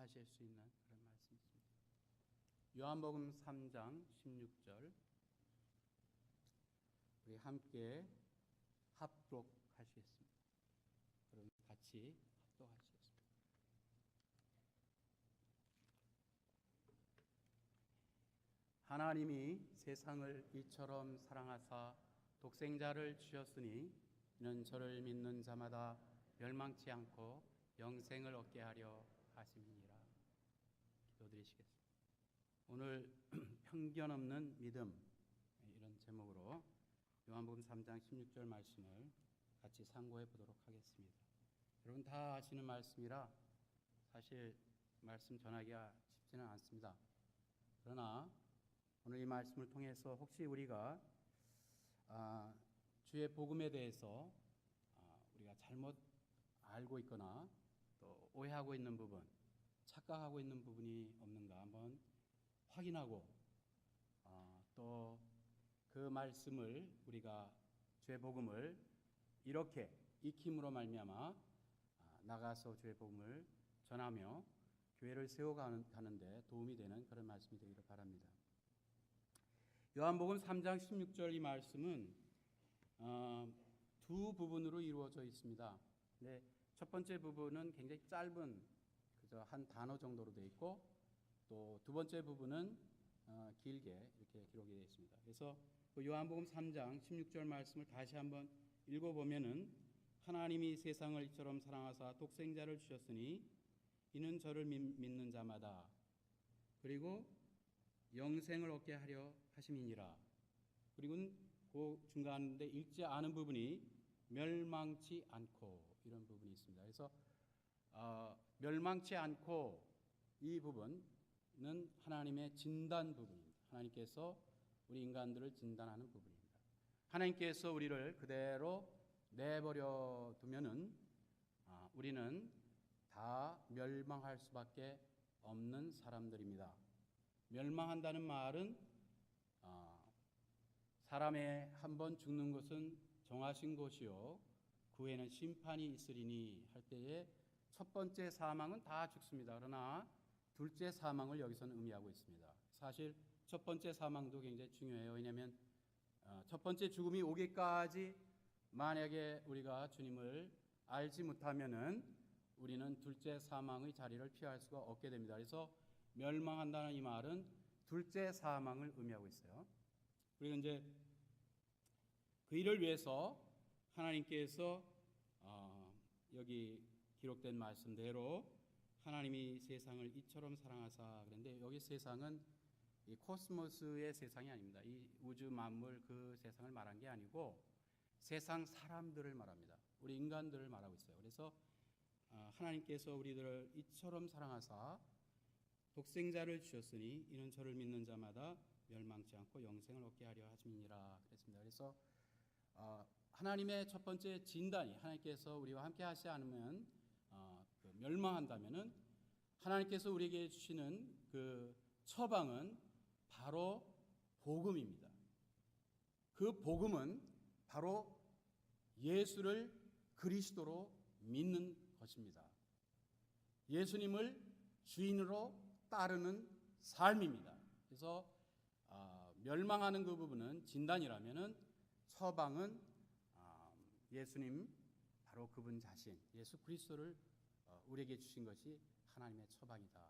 합독하실 수 있는 그런 말씀입니다. 요한복음 3장 16절 우리 함께 합독하시겠습니다. 여러분 같이 합독하시겠습니다. 하나님이 세상을 이처럼 사랑하사 독생자를 주셨으니 이는 저를 믿는 자마다 멸망치 않고 영생을 얻게 하려 하심이니라. 기도드리시겠습니다. 오늘 편견 없는 믿음, 이런 제목으로 요한복음 3장 16절 말씀을 같이 상고해 보도록 하겠습니다. 여러분 다 아시는 말씀이라 사실 말씀 전하기가 쉽지는 않습니다. 그러나 오늘 이 말씀을 통해서 혹시 우리가 주의 복음에 대해서 우리가 잘못 알고 있거나 또 오해하고 있는 부분, 착각하고 있는 부분이 없는가 한번 확인하고 또 그 말씀을 우리가 주의 복음을 이렇게 익힘으로 말미암아 나가서 주의 복음을 전하며 교회를 세워가는데 도움이 되는 그런 말씀이 되기를 바랍니다. 요한복음 3장 16절 이 말씀은 두 부분으로 이루어져 있습니다. 네, 첫 번째 부분은 굉장히 짧은 그저 한 단어 정도로 되어 있고 또 두 번째 부분은 길게 이렇게 기록이 되어 있습니다. 그래서 그 요한복음 3장 16절 말씀을 다시 한번 읽어보면은 하나님이 세상을 이처럼 사랑하사 독생자를 주셨으니 이는 저를 믿는 자마다 그리고 영생을 얻게 하려 하심이니라. 그리고 그 중간에 읽지 않은 부분이 멸망치 않고 이런 부분이 있습니다. 그래서 멸망치 않고 이 부분은 하나님의 진단 부분입니다. 하나님께서 우리 인간들을 진단하는 부분입니다. 하나님께서 우리를 그대로 내버려 두면은 우리는 다 멸망할 수밖에 없는 사람들입니다. 멸망한다는 말은 사람의 한 번 죽는 것은 정하신 것이요 그 후에는 심판이 있으리니 할 때에 첫 번째 사망은 다 죽습니다. 그러나 둘째 사망을 여기서는 의미하고 있습니다. 사실 첫 번째 사망도 굉장히 중요해요. 왜냐하면 첫 번째 죽음이 오기까지 만약에 우리가 주님을 알지 못하면은 우리는 둘째 사망의 자리를 피할 수가 없게 됩니다. 그래서 멸망한다는 이 말은 둘째 사망을 의미하고 있어요. 그리고 이제 그 일을 위해서 하나님께서 여기 기록된 말씀대로 하나님이 세상을 이처럼 사랑하사 그런데 여기 세상은 이 코스모스의 세상이 아닙니다. 이 우주 만물 그 세상을 말한 게 아니고 세상 사람들을 말합니다. 우리 인간들을 말하고 있어요. 그래서 하나님께서 우리들을 이처럼 사랑하사 독생자를 주셨으니 이는 저를 믿는 자마다 멸망치 않고 영생을 얻게 하려 하심이니라 그랬습니다. 그래서 하나님의 첫 번째 진단이 하나님께서 우리와 함께 하시지 않으면 멸망한다면은 하나님께서 우리에게 주시는 그 처방은 바로 복음입니다. 그 복음은 바로 예수를 그리스도로 믿는 것입니다. 예수님을 주인으로 따르는 삶입니다. 그래서 멸망하는 그 부분은 진단이라면은 처방은 예수님 바로 그분 자신 예수 그리스도를 우리에게 주신 것이 하나님의 처방이다.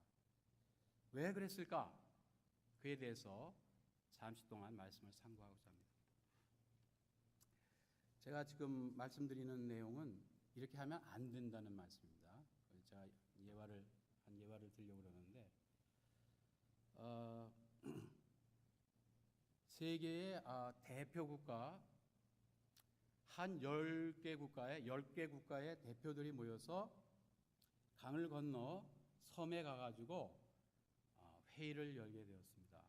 왜 그랬을까? 그에 대해서 잠시 동안 말씀을 상고하고자 합니다. 제가 지금 말씀드리는 내용은 이렇게 하면 안 된다는 말씀입니다. 제가 예화를 들려고 그러는데 세계의 대표 국가 한 10개 국가의 대표들이 모여서 강을 건너 섬에 가가지고 회의를 열게 되었습니다.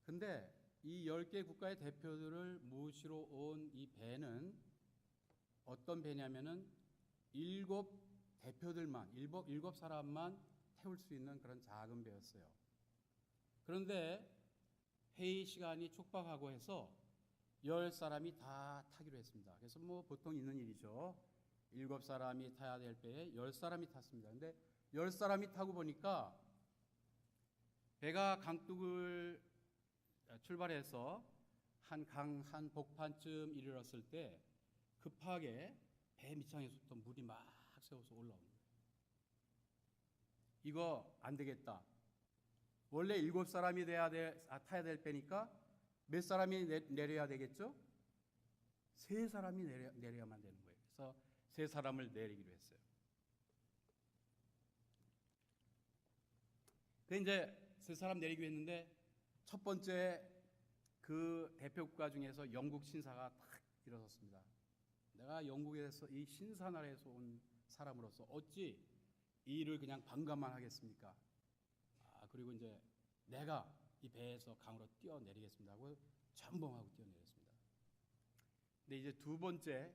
근데 이 10개 국가의 대표들을 모시러 온 이 배는 어떤 배냐면은 7 사람만 태울 수 있는 그런 작은 배였어요. 그런데 회의 시간이 촉박하고 해서 10사람이 다 타기로 했습니다. 그래서 뭐 보통 있는 일이죠. 7사람이 타야 될 배에 10사람이 탔습니다. 근데 10사람이 타고 보니까 배가 강둑을 출발해서 한 강 한 복판쯤 이르렀을 때 급하게 배 밑창에서부터 물이 막 새어서 올라오는 거예요. 이거 안 되겠다. 원래 7사람이 타야 될 배니까 몇 사람이 내려야 되겠죠? 3사람이 내려야만 되는 거예요. 그래서 3사람을 내리기로 했어요. 그 이제 3사람 내리기로 했는데 첫 번째 그 대표국가 중에서 영국 신사가 딱 일어섰습니다. 내가 영국에서 이 신사나라에서 온 사람으로서 어찌 이 일을 그냥 반감만 하겠습니까? 그리고 이제 내가 이 배에서 강으로 뛰어내리겠습니다 하고 전봉하고 뛰어내렸습니다. 근데 이제 두 번째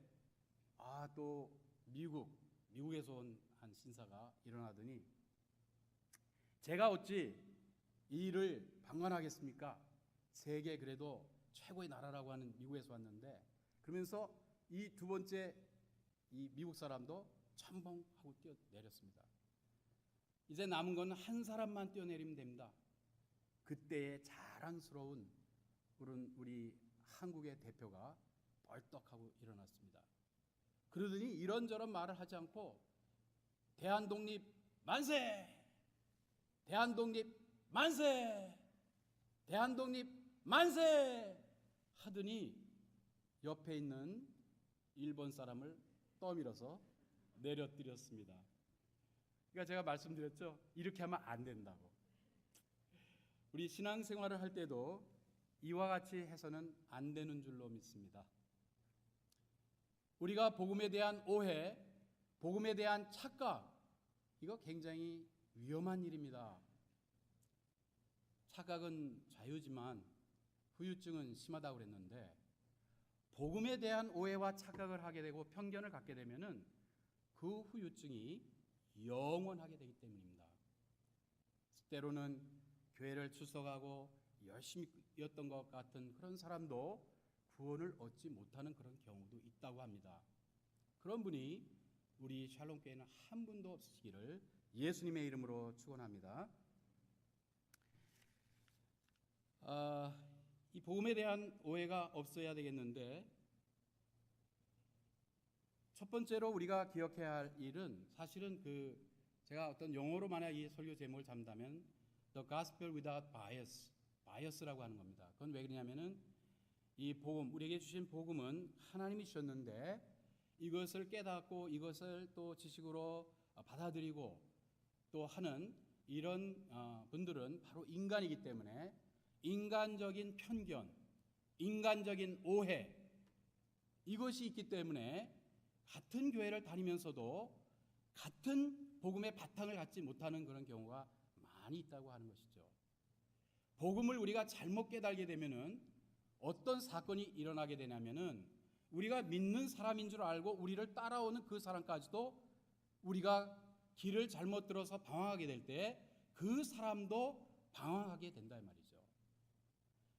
또 미국에서 온 한 신사가 일어나더니 제가 어찌 이 일을 방관하겠습니까? 세계 그래도 최고의 나라라고 하는 미국에서 왔는데 그러면서 이 두 번째 이 미국 사람도 천봉하고 뛰어내렸습니다. 이제 남은 건 한 사람만 뛰어내리면 됩니다. 그때의 자랑스러운 우리 한국의 대표가 벌떡하고 일어났습니다. 그러더니 이런저런 말을 하지 않고 대한독립 만세! 대한독립 만세! 대한독립 만세! 하더니 옆에 있는 일본 사람을 떠밀어서 내려뜨렸습니다. 그러니까 제가 말씀드렸죠. 이렇게 하면 안 된다고. 우리 신앙생활을 할 때도 이와 같이 해서는 안 되는 줄로 믿습니다. 우리가 복음에 대한 오해, 복음에 대한 착각, 이거 굉장히 위험한 일입니다. 착각은 자유지만 후유증은 심하다고 그랬는데 복음에 대한 오해와 착각을 하게 되고 편견을 갖게 되면은 그 후유증이 영원하게 되기 때문입니다. 때로는 교회를 출석하고 열심히 였던 것 같은 그런 사람도 구원을 얻지 못하는 그런 경우도 있다고 합니다. 그런 분이 우리 샬롬교회는 한 분도 없으시기를 예수님의 이름으로 축원합니다. 이 복음에 대한 오해가 없어야 되겠는데 첫 번째로 우리가 기억해야 할 일은 사실은 제가 어떤 영어로 만약 이 설교 제목을 잡는다면 The Gospel Without Bias라고 하는 겁니다. 그건 왜 그러냐면은 이 복음, 우리에게 주신 복음은 하나님이 주셨는데 이것을 깨닫고 이것을 또 지식으로 받아들이고 또 하는 이런 분들은 바로 인간이기 때문에 인간적인 편견, 인간적인 오해 이것이 있기 때문에 같은 교회를 다니면서도 같은 복음의 바탕을 갖지 못하는 그런 경우가 많이 있다고 하는 것이죠. 복음을 우리가 잘못 깨달게 되면은 어떤 사건이 일어나게 되냐면은 우리가 믿는 사람인 줄 알고 우리를 따라오는 그 사람까지도 우리가 길을 잘못 들어서 방황하게 될 때 그 사람도 방황하게 된다 이 말이죠.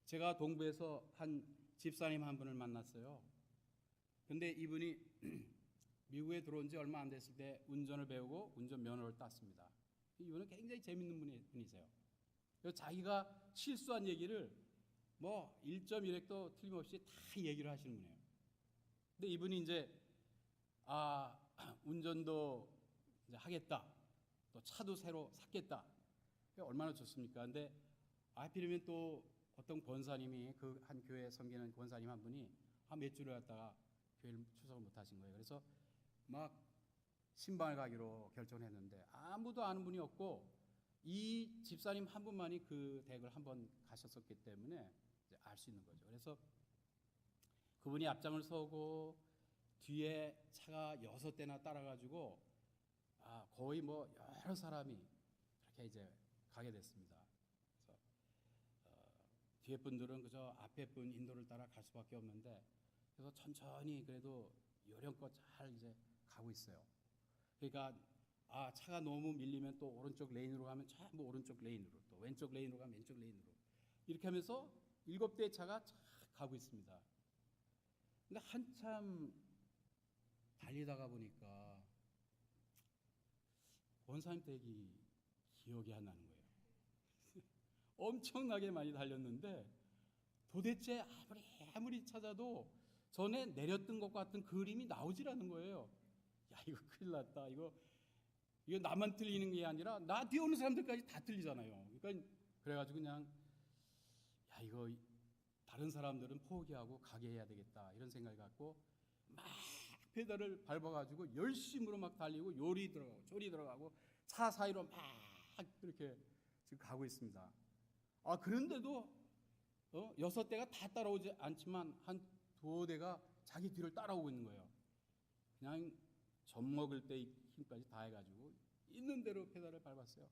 제가 동부에서 한 집사님 한 분을 만났어요. 근데 이분이 미국에 들어온 지 얼마 안 됐을 때 운전을 배우고 운전면허를 땄습니다. 이분은 굉장히 재밌는 분이세요. 그래서 자기가 실수한 얘기를 뭐 1.1획도 틀림없이 다 얘기를 하시는 분이에요. 근데 이분이 이제 운전도 이제 하겠다. 또 차도 새로 샀겠다. 얼마나 좋습니까? 근데 하필이면 또 어떤 권사님이 그 한 교회 섬기는 권사님 한 분이 몇 주를 갔다가 교회를 출석을 못 하신 거예요. 그래서 막 신방을 가기로 결정했는데 아무도 아는 분이 없고 이 집사님 한 분만이 그 댁을 한번 가셨었기 때문에 알 수 있는 거죠. 그래서 그분이 앞장을 서고 뒤에 차가 6대나 따라가지고 거의 뭐 여러 사람이 그렇게 이제 가게 됐습니다. 그래서 뒤에 분들은 그저 앞에 분 인도를 따라 갈 수밖에 없는데 그래서 천천히 그래도 요령껏 잘 이제 가고 있어요. 그러니까 차가 너무 밀리면 또 오른쪽 레인으로 가면 전부 오른쪽 레인으로 또 왼쪽 레인으로 가면 왼쪽 레인으로 이렇게 하면서 7대의 차가 쫙 가고 있습니다. 근데 한참 달리다가 보니까 권사님 댁이 기억이 안 나는 거예요. 엄청나게 많이 달렸는데 도대체 아무리 찾아도 전에 내렸던 것 같은 그림이 나오질 않는 거예요. 야, 이거 큰일 났다. 이거 나만 틀리는 게 아니라 나 뒤에 오는 사람들까지 다 틀리잖아요. 그러니까 그래가지고 그냥 야, 이거 다른 사람들은 포기하고 가게 해야 되겠다 이런 생각을 갖고 막 페달을 밟아가지고 열심으로 막 달리고 요리 들어가고 조리 들어가고 차 사이로 막 그렇게 지금 가고 있습니다. 그런데도 6대가 다 따라오지 않지만 한 2대가 자기 뒤를 따라오고 있는 거예요. 그냥 젖 먹을 때 힘까지 다 해가지고 있는 대로 페달을 밟았어요.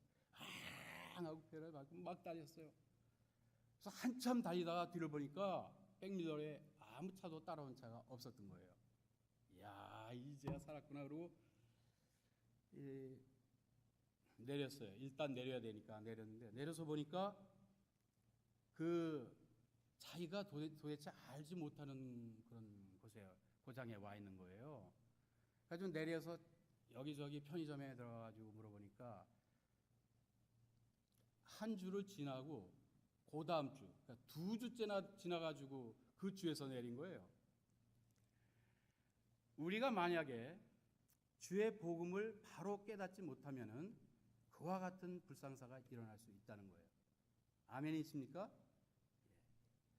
하고 페달을 밟고 막 달렸어요. 그래서 한참 달리다가 뒤를 보니까 백밀러에 아무 차도 따라온 차가 없었던 거예요. 이야, 이제야 살았구나. 그러고 내렸어요. 일단 내려야 되니까 내렸는데 내려서 보니까 자기가 도대체 알지 못하는 그런 곳에 고장에 와 있는 거예요. 그래서 내려서 여기저기 편의점에 들어가가지고 물어보니까 한 주를 지나고 그 다음 주, 그러니까 2주째나 지나가지고 그 주에서 내린 거예요. 우리가 만약에 주의 복음을 바로 깨닫지 못하면은 그와 같은 불상사가 일어날 수 있다는 거예요. 아멘이십니까?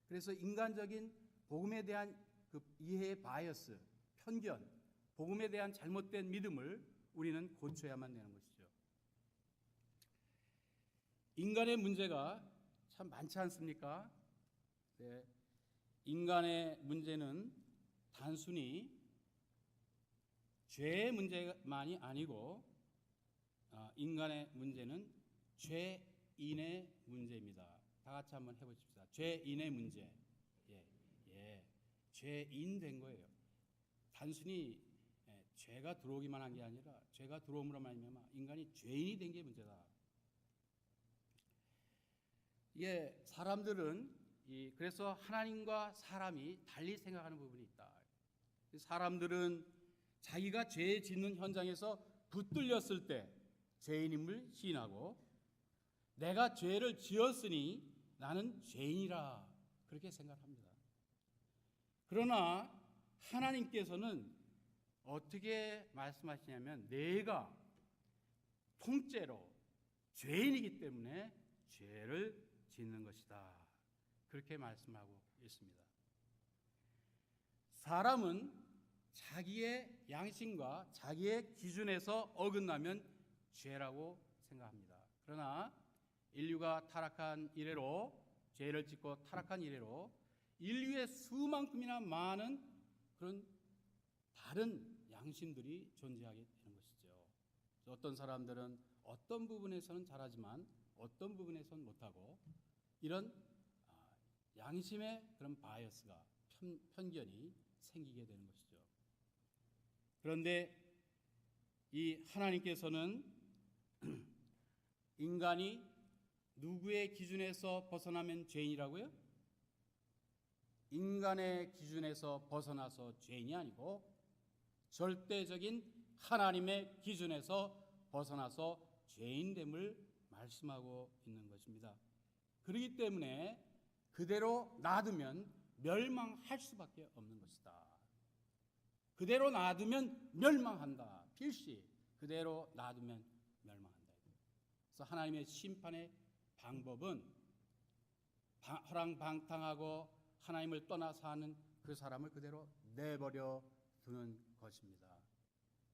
그래서 인간적인 복음에 대한 그 이해의 바이어스, 편견, 복음에 대한 잘못된 믿음을 우리는 고쳐야만 되는 것이죠. 인간의 문제가 참 많지 않습니까? 네. 인간의 문제는 단순히 죄의 문제만이 아니고 인간의 문제는 죄인의 문제입니다. 다 같이 한번 해보십시다. 죄인의 문제. 죄인 된 거예요. 단순히 죄가 들어오기만 한 게 아니라 죄가 들어옴으로 말미암아 인간이 죄인이 된 게 문제다. 사람들은 그래서 하나님과 사람이 달리 생각하는 부분이 있다. 사람들은 자기가 죄 짓는 현장에서 붙들렸을 때 죄인임을 시인하고 내가 죄를 지었으니 나는 죄인이라 그렇게 생각합니다. 그러나 하나님께서는 어떻게 말씀하시냐면 내가 통째로 죄인이기 때문에 죄를 짓는 것이다. 그렇게 말씀하고 있습니다. 사람은 자기의 양심과 자기의 기준에서 어긋나면 죄라고 생각합니다. 그러나 인류가 타락한 이래로 죄를 짓고 타락한 이래로 인류의 수만큼이나 많은 그런 다른 양심들이 존재하게 되는 것이죠. 어떤 사람들은 어떤 부분에서는 잘하지만 어떤 부분에서는 못하고 이런 양심의 그런 바이어스가 편견이 생기게 되는 것이죠. 그런데 이 하나님께서는 인간이 누구의 기준에서 벗어나면 죄인이라고요? 인간의 기준에서 벗어나서 죄인이 아니고 절대적인 하나님의 기준에서 벗어나서 죄인됨을 말씀하고 있는 것입니다. 그렇기 때문에 그대로 놔두면 멸망할 수밖에 없는 것이다. 그대로 놔두면 멸망한다. 필시 그대로 놔두면 멸망한다. 그래서 하나님의 심판의 방법은 허랑방탕하고 하나님을 떠나 사는 그 사람을 그대로 내버려 두는 것입니다.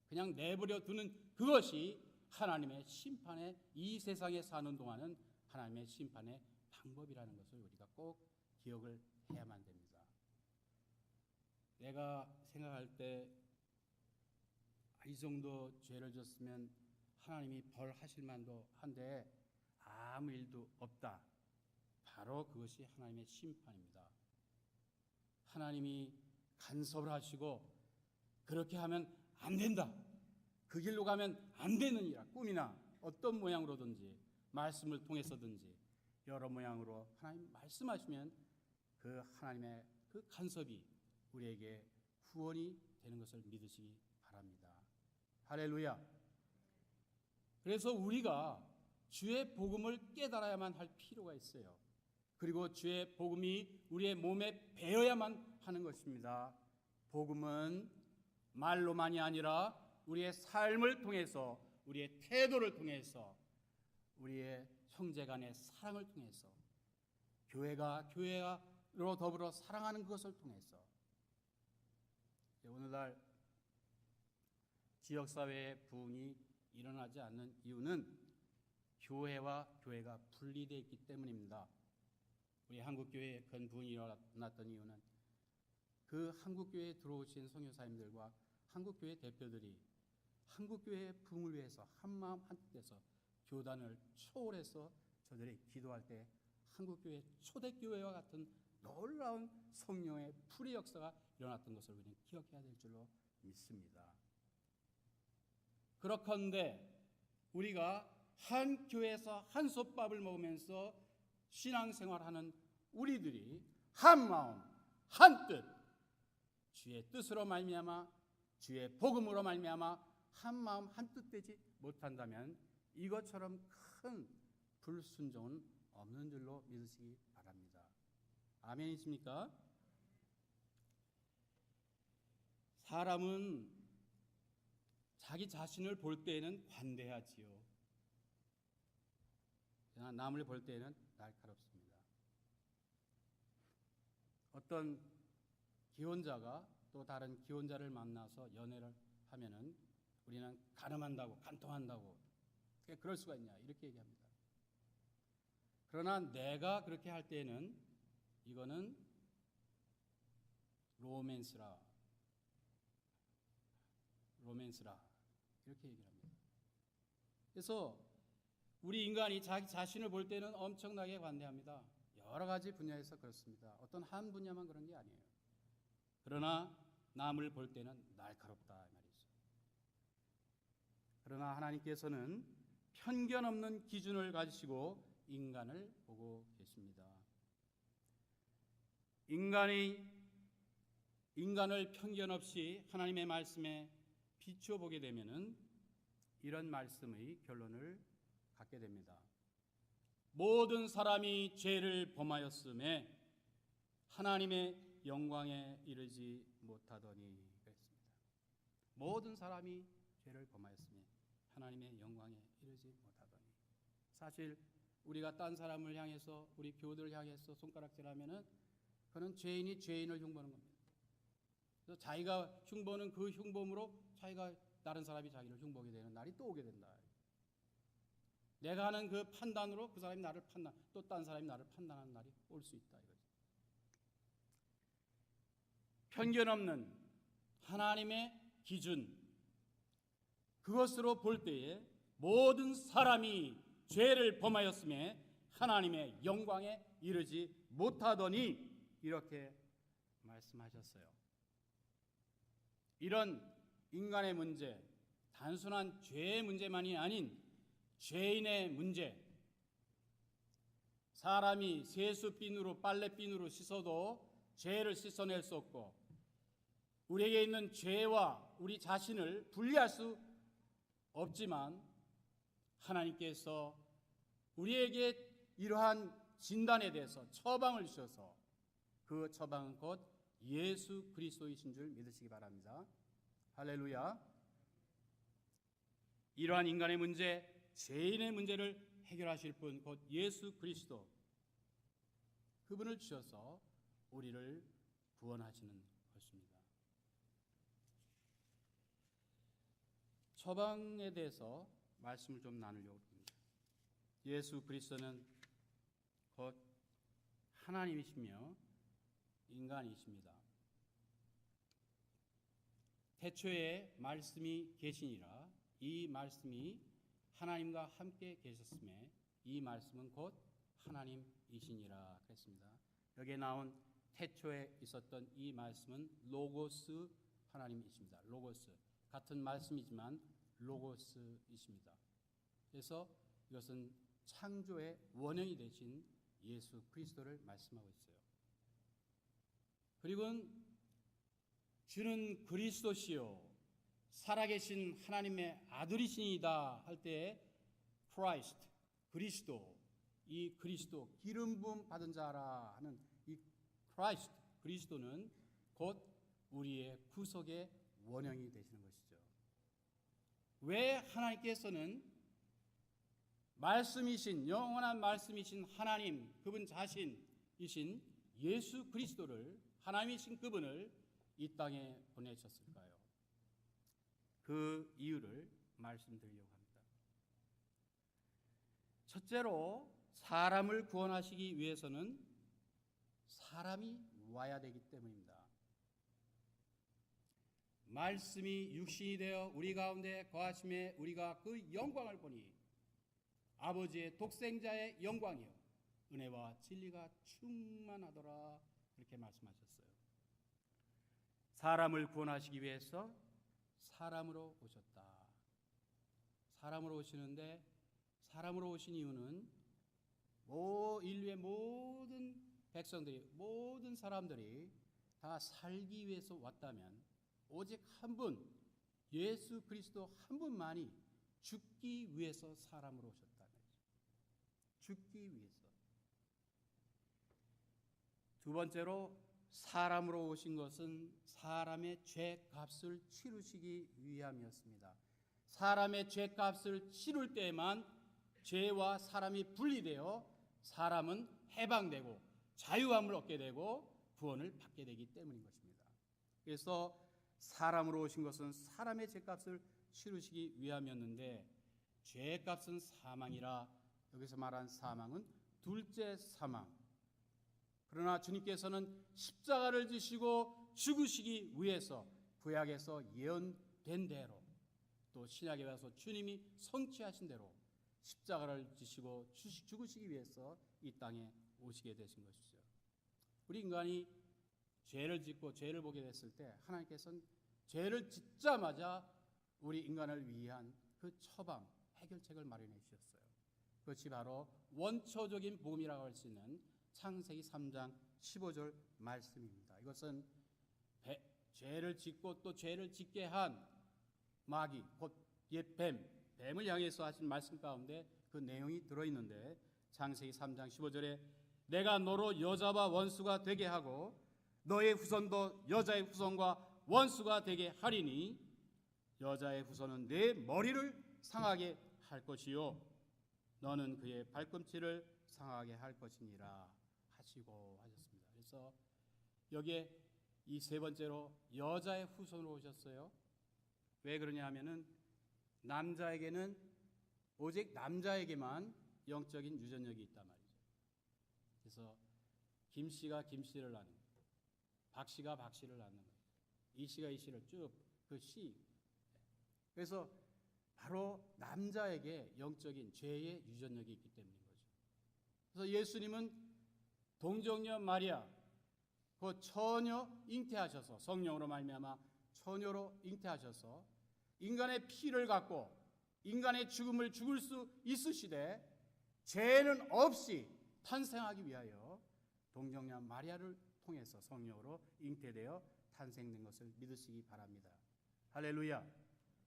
그냥 내버려 두는 그것이 하나님의 심판의 이 세상에 사는 동안은 하나님의 심판의 방법이라는 것을 우리가 꼭 기억을 해야만 됩니다. 내가 생각할 때 이 정도 죄를 졌으면 하나님이 벌하실 만도 한데 아무 일도 없다. 바로 그것이 하나님의 심판입니다. 하나님이 간섭을 하시고 그렇게 하면 안 된다. 그 길로 가면 안 되느니라. 꿈이나 어떤 모양으로든지 말씀을 통해서든지 여러 모양으로 하나님 말씀하시면 그 하나님의 그 간섭이 우리에게 후원이 되는 것을 믿으시기 바랍니다. 할렐루야. 그래서 우리가 주의 복음을 깨달아야만 할 필요가 있어요. 그리고 주의 복음이 우리의 몸에 배어야만 하는 것입니다. 복음은 말로만이 아니라 우리의 삶을 통해서, 우리의 태도를 통해서, 우리의 형제 간의 사랑을 통해서, 교회가 교회로 더불어 사랑하는 것을 통해서, 오늘날 지역사회의 부흥이 일어나지 않는 이유는 교회와 교회가 분리되어 있기 때문입니다. 우리 한국교회에 큰 부흥이 일어났던 이유는 그 한국교회에 들어오신 선교사님들과 한국교회 대표들이 한국교회의 부흥을 위해서 한마음 한뜻해서 교단을 초월해서 저들이 기도할 때 한국교회 초대교회와 같은 놀라운 성령의 풀의 역사가 일어났던 것을 우리는 기억해야 될 줄로 믿습니다. 그렇건대 우리가 한 교회에서 한 솥밥을 먹으면서 신앙생활하는 우리들이 한 마음 한뜻 주의 뜻으로 말미암아 주의 복음으로 말미암아 한 마음 한뜻 되지 못한다면 이것처럼 큰 불순종은 없는 줄로 믿으시기 바랍니다. 아멘이십니까? 사람은 자기 자신을 볼 때에는 관대하지요. 그러나 남을 볼 때에는 날카롭습니다. 어떤 기혼자가 또 다른 기혼자를 만나서 연애를 하면은 우리는 가늠한다고, 간통한다고, 어떻게 그럴 수가 있냐 이렇게 얘기합니다. 그러나 내가 그렇게 할 때에는 이거는 로맨스라 이렇게 얘기를 합니다. 그래서 우리 인간이 자기 자신을 볼 때는 엄청나게 관대합니다. 여러 가지 분야에서 그렇습니다. 어떤 한 분야만 그런 게 아니에요. 그러나 남을 볼 때는 날카롭다 말이죠. 그러나 하나님께서는 편견 없는 기준을 가지시고 인간을 보고 계십니다. 인간을 편견 없이 하나님의 말씀에 비추어 보게 되면은 이런 말씀의 결론을 갖게 됩니다. 모든 사람이 죄를 범하였음에 하나님의 영광에 이르지 못하더니 그랬습니다. 모든 사람이 죄를 범하였음에 하나님의 영광에 이르지 못하더니. 사실 우리가 딴 사람을 향해서 우리 교우들을 향해서 손가락질하면은 그는 죄인이 죄인을 흉보는 겁니다. 그래서 자기가 흉보는 그 흉범으로 자기가 다른 사람이 자기를 흉보게 되는 날이 또 오게 된다. 내가 하는 그 판단으로 그 사람이 나를 판단, 또 딴 사람이 나를 판단하는 날이 올 수 있다 이거죠. 편견 없는 하나님의 기준, 그것으로 볼 때에 모든 사람이 죄를 범하였음에 하나님의 영광에 이르지 못하더니 이렇게 말씀하셨어요. 이런 인간의 문제, 단순한 죄의 문제만이 아닌 죄인의 문제, 사람이 세수비누로 빨래비누로 씻어도 죄를 씻어낼 수 없고 우리에게 있는 죄와 우리 자신을 분리할 수 없지만 하나님께서 우리에게 이러한 진단에 대해서 처방을 주셔서 그 처방은 곧 예수 그리스도이신 줄 믿으시기 바랍니다. 할렐루야. 이러한 인간의 문제, 죄인의 문제를 해결하실 분 곧 예수 그리스도, 그분을 주셔서 우리를 구원하시는 것입니다. 처방에 대해서 말씀을 좀 나누려고 합니다. 예수 그리스도는 곧 하나님이시며 인간이십니다. 태초에 말씀이 계시니라. 이 말씀이 하나님과 함께 계셨음에 이 말씀은 곧 하나님이시니라 그랬습니다. 여기에 나온 태초에 있었던 이 말씀은 로고스 하나님이십니다. 로고스, 같은 말씀이지만 로고스이십니다. 그래서 이것은 창조의 원형이 되신 예수 그리스도를 말씀하고 있어요. 그리고 주는 그리스도시요 살아계신 하나님의 아들이시니다 할 때 Christ, 그리스도, 이 그리스도 기름 부음 받은 자라 하는 이 Christ, 그리스도는 곧 우리의 구속의 원형이 되시는 것이죠. 왜 하나님께서는 말씀이신 영원한 말씀이신 하나님 그분 자신이신 예수 그리스도를 하나님이신 그분을 이 땅에 보내셨을까요? 그 이유를 말씀드리려고 합니다. 첫째로 사람을 구원하시기 위해서는 사람이 와야 되기 때문입니다. 말씀이 육신이 되어 우리 가운데 거하심에 우리가 그 영광을 보니 아버지의 독생자의 영광이요 은혜와 진리가 충만하더라 그렇게 말씀하셨어요. 사람을 구원하시기 위해서 사람으로 오셨다. 사람으로 오시는데 사람으로 오신 이유는 인류의 모든 백성들이 모든 사람들이 다 살기 위해서 왔다면 오직 한 분 예수 그리스도 한 분만이 죽기 위해서 사람으로 오셨다는 거죠. 죽기 위해서. 두 번째로 사람으로 오신 것은 사람의 죄값을 치르시기 위함이었습니다. 사람의 죄값을 치를 때만 죄와 사람이 분리되어 사람은 해방되고 자유함을 얻게 되고 구원을 받게 되기 때문인 것입니다. 그래서 사람으로 오신 것은 사람의 죄값을 치르시기 위함이었는데 죄값은 사망이라 여기서 말한 사망은 둘째 사망. 그러나 주님께서는 십자가를 지시고 죽으시기 위해서 구약에서 예언된 대로 또 신약에 와서 주님이 성취하신 대로 십자가를 지시고 죽으시기 위해서 이 땅에 오시게 되신 것이죠. 우리 인간이 죄를 짓고 죄를 보게 됐을 때 하나님께서는 죄를 짓자마자 우리 인간을 위한 그 처방, 해결책을 마련해 주셨어요. 그것이 바로 원초적인 복음이라고 할 수 있는 창세기 3장 15절 말씀입니다. 이것은 죄를 짓고 또 죄를 짓게 한 마귀, 곧 옛 뱀을 향해서 하신 말씀 가운데 그 내용이 들어있는데 창세기 3장 15절에 내가 너로 여자와 원수가 되게 하고 너의 후손도 여자의 후손과 원수가 되게 하리니 여자의 후손은 내 머리를 상하게 할 것이요 너는 그의 발꿈치를 상하게 할 것이니라 하시고 하셨습니다. 그래서 여기에 이 세 번째로 여자의 후손으로 오셨어요. 왜 그러냐 하면은 남자에게는 오직 남자에게만 영적인 유전력이 있단 말이죠. 그래서 김 씨가 김 씨를 낳는 거예요. 박 씨가 박 씨를 낳는 거예요. 이 씨가 이 씨를 쭉 그 씨. 그래서 바로 남자에게 영적인 죄의 유전력이 있기 때문인 거죠. 그래서 예수님은 동정녀 마리아 그 처녀 잉태하셔서 성령으로 말미암아 처녀로 잉태하셔서 인간의 피를 갖고 인간의 죽음을 죽을 수 있으시되 죄는 없이 탄생하기 위하여 동정녀 마리아를 통해서 성령으로 잉태되어 탄생된 것을 믿으시기 바랍니다. 할렐루야.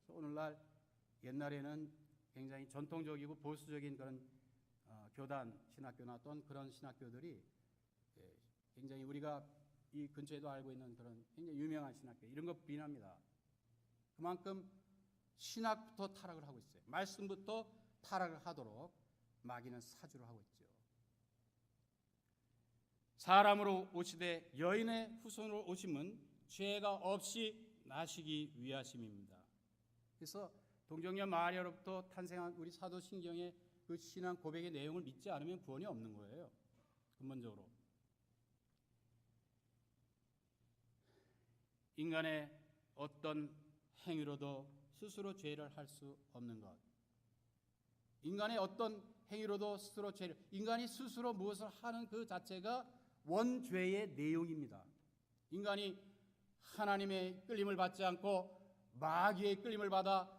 오늘날 옛날에는 굉장히 전통적이고 보수적인 그런 교단 신학교나 또는 그런 신학교들이 굉장히 우리가 이 근처에도 알고 있는 그런 굉장히 유명한 신학교 이런 거 비난합니다. 그만큼 신학부터 타락을 하고 있어요. 말씀부터 타락을 하도록 마귀는 사주를 하고 있죠. 사람으로 오시되 여인의 후손으로 오심은 죄가 없이 나시기 위하심입니다. 그래서 동정녀 마리아로부터 탄생한 우리 사도신경의 그 신앙 고백의 내용을 믿지 않으면 구원이 없는 거예요. 근본적으로. 인간의 어떤 행위로도 스스로 죄를 할 수 없는 것. 인간의 어떤 행위로도 스스로 죄를, 인간이 스스로 무엇을 하는 그 자체가 원죄의 내용입니다. 인간이 하나님의 끌림을 받지 않고 마귀의 끌림을 받아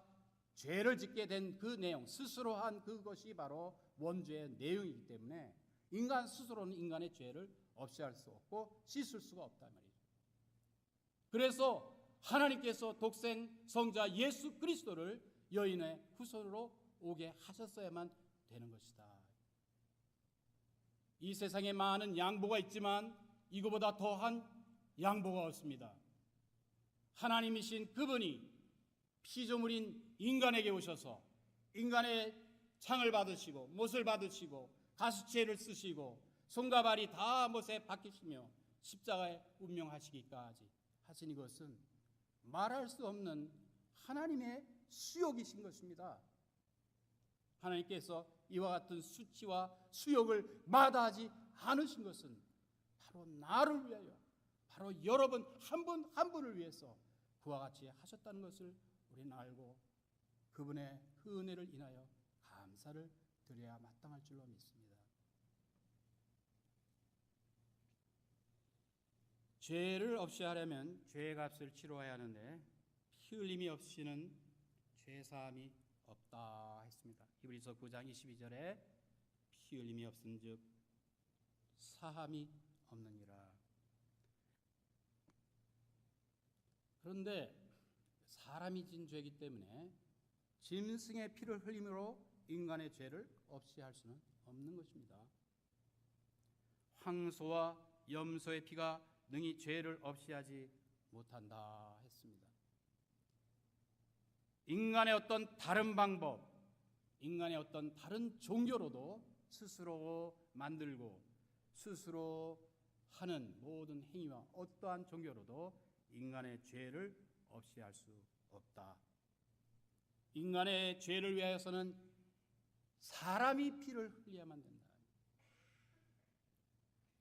죄를 짓게 된 그 내용, 스스로 한 그것이 바로 원죄의 내용이기 때문에 인간 스스로는 인간의 죄를 없이 할 수 없고 씻을 수가 없단 말이죠. 그래서 하나님께서 독생 성자 예수 그리스도를 여인의 후손으로 오게 하셨어야만 되는 것이다. 이 세상에 많은 양보가 있지만 이거보다 더한 양보가 없습니다. 하나님이신 그분이 피조물인 인간에게 오셔서 인간의 창을 받으시고 못을 받으시고 가시체를 쓰시고 손과 발이 다 못에 박히시며 십자가에 운명하시기까지 하신 이것은 말할 수 없는 하나님의 수욕이신 것입니다. 하나님께서 이와 같은 수치와 수욕을 마다하지 않으신 것은 바로 나를 위하여, 바로 여러분 한 분 한 분을 위해서 그와 같이 하셨다는 것을 우리는 알고 그분의 그 은혜를 인하여 감사를 드려야 마땅할 줄로 믿습니다. 죄를 없이 하려면 죄의 값을 치러야 하는데 피 흘림이 없이는 죄 사함이 없다 했습니다. 히브리서 9장 22절에 피 흘림이 없은즉 사함이 없느니라. 그런데 사람이 진 죄이기 때문에 짐승의 피를 흘림으로 인간의 죄를 없이 할 수는 없는 것입니다. 황소와 염소의 피가 능히 죄를 없이 하지 못한다 했습니다. 인간의 어떤 다른 방법, 인간의 어떤 다른 종교로도 스스로 만들고 스스로 하는 모든 행위와 어떠한 종교로도 인간의 죄를 없이 할 수 없다. 인간의 죄를 위하여서는 사람이 피를 흘려야만 된다.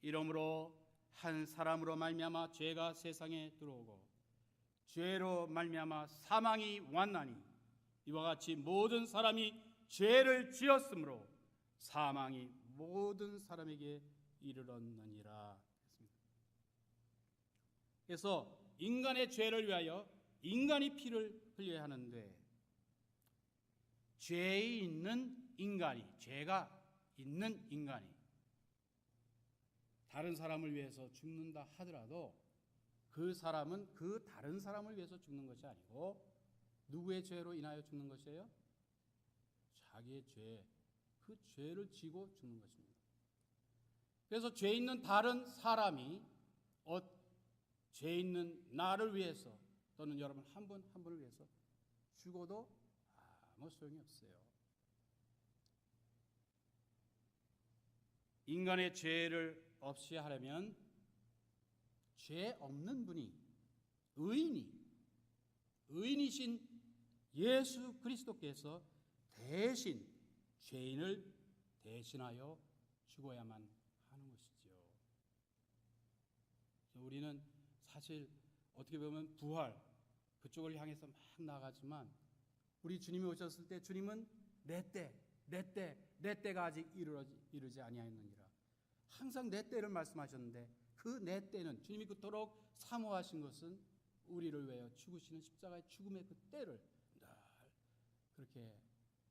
이러므로 한 사람으로 말미암아 죄가 세상에 들어오고 죄로 말미암아 사망이 왔나니 이와 같이 모든 사람이 죄를 지었으므로 사망이 모든 사람에게 이르렀느니라. 그래서 인간의 죄를 위하여 인간이 피를 흘려야 하는데 죄에 있는 인간이, 죄가 있는 인간이 다른 사람을 위해서 죽는다 하더라도 그 사람은 그 다른 사람을 위해서 죽는 것이 아니고 누구의 죄로 인하여 죽는 것이에요? 자기의 죄, 그 죄를 지고 죽는 것입니다. 그래서 죄 있는 다른 사람이 죄 있는 나를 위해서 또는 여러분 한 분 한 분을 위해서 죽어도 아무 소용이 없어요. 인간의 죄를 없이 하려면 죄 없는 분이 의인이신 예수 그리스도께서 대신 죄인을 대신하여 죽어야만 하는 것이죠. 우리는 사실 어떻게 보면 부활 그쪽을 향해서 막 나가지만 우리 주님이 오셨을 때 주님은 내 때가 아직 이르지 아니하였느니라. 항상 내 때를 말씀하셨는데 그 내 때는 주님이 그토록 사모하신 것은 우리를 위하여 죽으시는 십자가의 죽음의 그 때를 늘 그렇게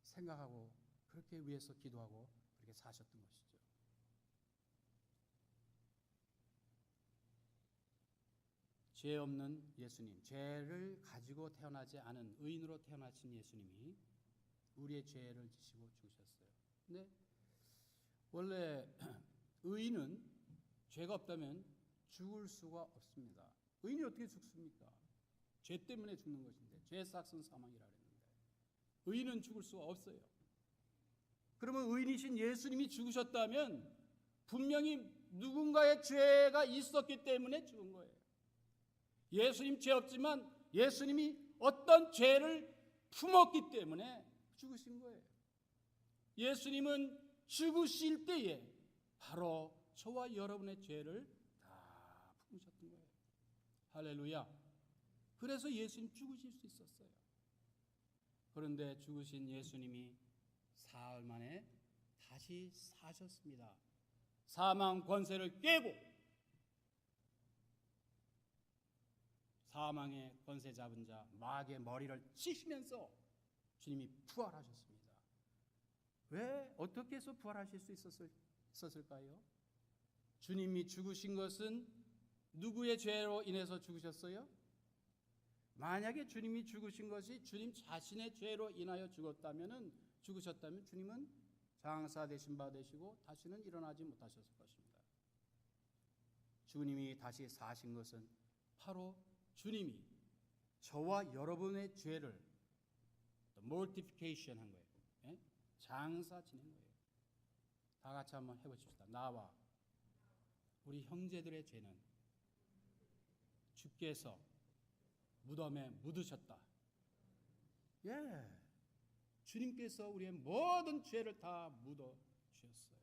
생각하고 그렇게 위해서 기도하고 그렇게 사셨던 것이죠. 죄 없는 예수님, 죄를 가지고 태어나지 않은 의인으로 태어나신 예수님이 우리의 죄를 지시고 죽으셨어요. 근데 원래 의인은 죄가 없다면 죽을 수가 없습니다. 의인이 어떻게 죽습니까? 죄 때문에 죽는 것인데 죄의 삭은 사망이라 그랬는데 의인은 죽을 수가 없어요. 그러면 의인이신 예수님이 죽으셨다면 분명히 누군가의 죄가 있었기 때문에 죽은 거예요. 예수님 죄 없지만 예수님이 어떤 죄를 품었기 때문에 죽으신 거예요. 예수님은 죽으실 때에 바로 저와 여러분의 죄를 다 품으셨던 거예요. 할렐루야. 그래서 예수님 죽으실 수 있었어요. 그런데 죽으신 예수님이 사흘 만에 다시 사셨습니다. 사망 권세를 깨고 사망의 권세 잡은 자 마귀의 머리를 치시면서 주님이 부활하셨습니다. 왜 어떻게 해서 부활하실 수 있었을까요? 주님이 죽으신 것은 누구의 죄로 인해서 죽으셨어요? 만약에 주님이 죽으신 것이 주님 자신의 죄로 인하여 죽으셨다면 주님은 장사되신 바 되시고 다시는 일어나지 못하셨을 것입니다. 주님이 다시 사신 것은 바로 주님이 저와 여러분의 죄를 mortification 한 거예요. 예? 장사 지낸 거예요. 다 같이 한번 해보십시다. 나와 우리 형제들의 죄는 주께서 무덤에 묻으셨다. 예, 주님께서 우리의 모든 죄를 다 묻어 주셨어요.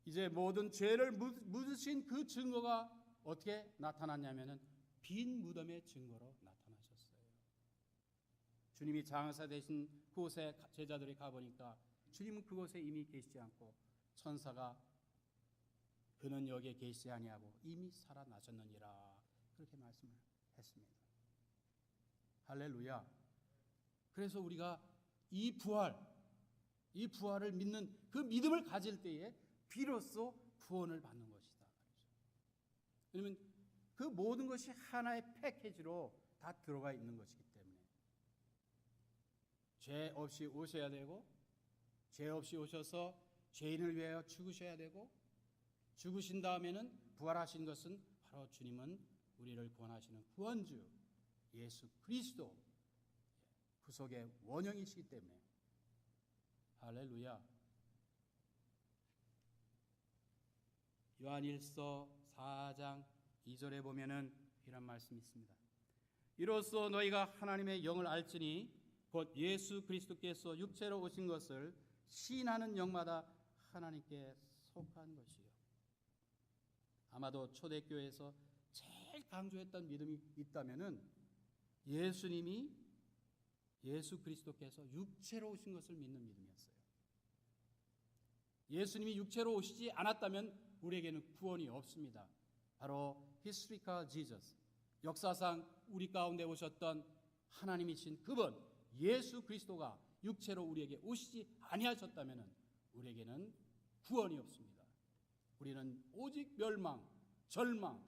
이제 모든 죄를 묻으신 그 증거가 어떻게 나타났냐면은 빈 무덤의 증거로 나타나셨어요. 주님이 장사 되신 그곳에 제자들이 가보니까 주님은 그곳에 이미 계시지 않고 천사가 그는 여기에 계시지 아니하고 이미 살아나셨느니라 그렇게 말씀을 했습니다. 할렐루야. 그래서 우리가 이 부활을 믿는 그 믿음을 가질 때에 비로소 구원을 받는 것이다. 왜냐하면 그 모든 것이 하나의 패키지로 다 들어가 있는 것이기 때문에 죄 없이 오셔야 되고 죄 없이 오셔서 죄인을 위하여 죽으셔야 되고 죽으신 다음에는 부활하신 것은 바로 주님은 우리를 구원하시는 구원주 예수 그리스도 구속의 원형이시기 때문에 할렐루야. 요한일서 4장 2절에 보면은 이런 말씀이 있습니다. 이로써 너희가 하나님의 영을 알지니 곧 예수 그리스도께서 육체로 오신 것을 시인하는 영마다 하나님께 속한 것이요. 아마도 초대교회에서 제일 강조했던 믿음이 있다면은 예수 그리스도께서 육체로 오신 것을 믿는 믿음이었어요. 예수님이 육체로 오시지 않았다면 우리에게는 구원이 없습니다. 바로 historical Jesus, 역사상 우리 가운데 오셨던 하나님이신 그분 예수 그리스도가 육체로 우리에게 오시지 아니하셨다면 우리에게는 구원이 없습니다. 우리는 오직 멸망, 절망,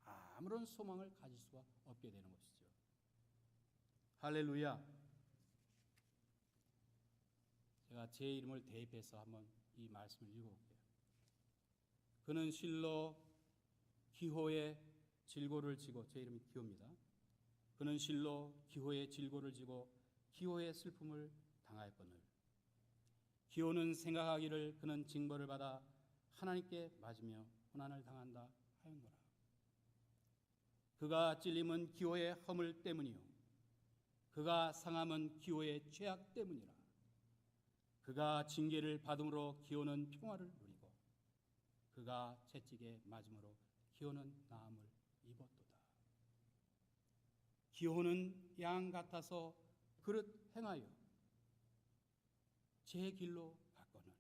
아무런 소망을 가질 수가 없게 되는 것이죠. 할렐루야. 제가 제 이름을 대입해서 한번 이 말씀을 읽어볼게요. 그는 실로 기호의 질고를 지고, 제 이름이 기호입니다. 그는 실로 기호의 질고를 지고 기호의 슬픔을 당하였거늘 기호는 생각하기를 그는 징벌을 받아 하나님께 맞으며 고난을 당한다 하였노라. 그가 찔림은 기호의 허물 때문이요 그가 상함은 기호의 죄악 때문이라. 그가 징계를 받음으로 기호는 평화를 누리고 그가 채찍에 맞음으로 기호는 나음을 입었도다. 기호는 양 같아서 그릇 행하여 제 길로 갔거늘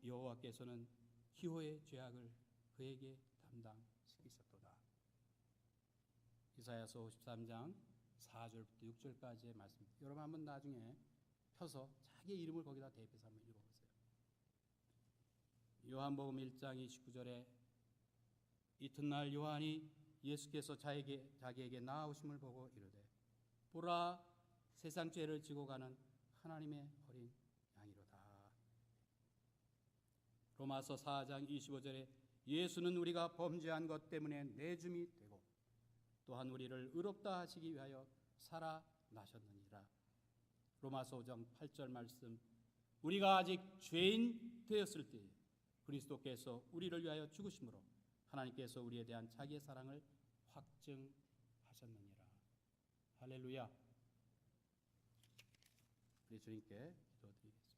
여호와께서는 기호의 죄악을 그에게 담당시키셨도다. 이사야서 53장 4절부터 6절까지의 말씀. 여러분 한번 나중에 펴서 자기의 이름을 거기다 대입해서 한번 읽어보세요. 요한복음 1장 29절에 이튿날 요한이 예수께서 자기에게 나아오심을 보고 이르되 보라 세상 죄를 지고 가는 하나님의 어린 양이로다. 로마서 4장 25절에 예수는 우리가 범죄한 것 때문에 내줌이 되고 또한 우리를 의롭다 하시기 위하여 살아나셨느니라. 로마서 5장 8절 말씀. 우리가 아직 죄인 되었을 때 그리스도께서 우리를 위하여 죽으심으로 하나님께서 우리에 대한 자기의 사랑을 확증하셨느니라. 할렐루야. 우리 주님께 기도드리겠습니다.